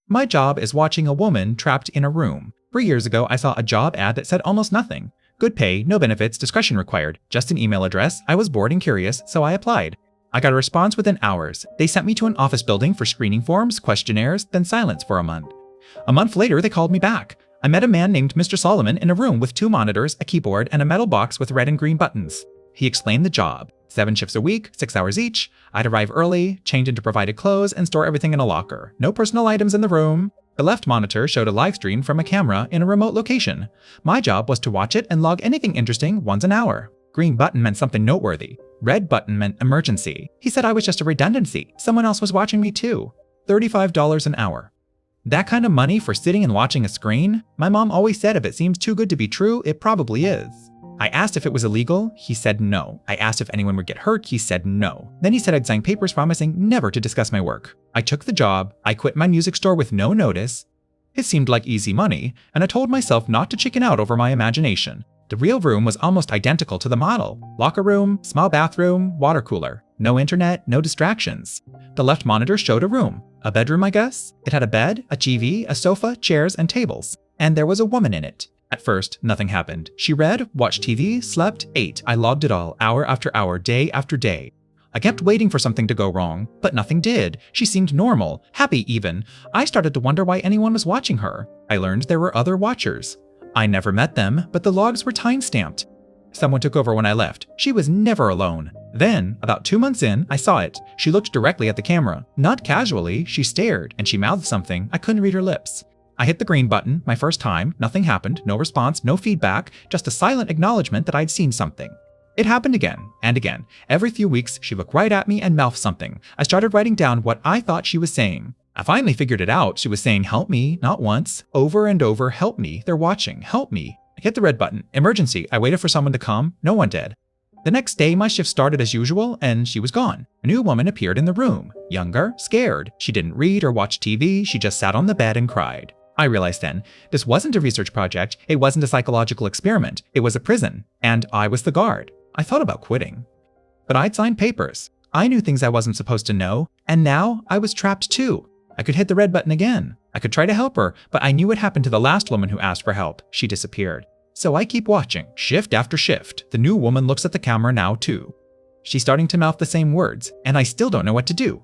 My job is watching a woman trapped in a room. 3 years ago, I saw a job ad that said almost nothing. Good pay, no benefits, discretion required. Just an email address. I was bored and curious, so I applied. I got a response within hours. They sent me to an office building for screening forms, questionnaires, then silence for a month. A month later, they called me back. I met a man named Mr. Solomon in a room with 2 monitors, a keyboard, and a metal box with red and green buttons. He explained the job. 7 shifts a week, 6 hours each. I'd arrive early, change into provided clothes, and store everything in a locker. No personal items in the room. The left monitor showed a live stream from a camera in a remote location. My job was to watch it and log anything interesting once an hour. Green button meant something noteworthy. Red button meant emergency. He said I was just a redundancy. Someone else was watching me too. $35 an hour. That kind of money for sitting and watching a screen? My mom always said if it seems too good to be true, it probably is. I asked if it was illegal. He said no. I asked if anyone would get hurt. He said no. Then he said I'd sign papers promising never to discuss my work. I took the job. I quit my music store with no notice. It seemed like easy money, and I told myself not to chicken out over my imagination. The real room was almost identical to the model. Locker room, small bathroom, water cooler. No internet, no distractions. The left monitor showed a room. A bedroom, I guess? It had a bed, a TV, a sofa, chairs, and tables. And there was a woman in it. At first, nothing happened. She read, watched TV, slept, ate. I logged it all, hour after hour, day after day. I kept waiting for something to go wrong, but nothing did. She seemed normal, happy even. I started to wonder why anyone was watching her. I learned there were other watchers. I never met them, but the logs were time-stamped. Someone took over when I left. She was never alone. Then, about 2 months in, I saw it. She looked directly at the camera. Not casually, she stared, and she mouthed something. I couldn't read her lips. I hit the green button, my first time. Nothing happened, no response, no feedback, just a silent acknowledgement that I'd seen something. It happened again and again. Every few weeks, she looked right at me and mouthed something. I started writing down what I thought she was saying. I finally figured it out. She was saying, help me, not once, over and over, help me, they're watching, help me. I hit the red button, emergency. I waited for someone to come, no one did. The next day, my shift started as usual, and she was gone. A new woman appeared in the room, younger, scared. She didn't read or watch TV, she just sat on the bed and cried. I realized then, this wasn't a research project, it wasn't a psychological experiment, it was a prison, and I was the guard. I thought about quitting. But I'd signed papers. I knew things I wasn't supposed to know, and now I was trapped too. I could hit the red button again. I could try to help her, but I knew what happened to the last woman who asked for help. She disappeared. So I keep watching, shift after shift. The new woman looks at the camera now too. She's starting to mouth the same words, and I still don't know what to do.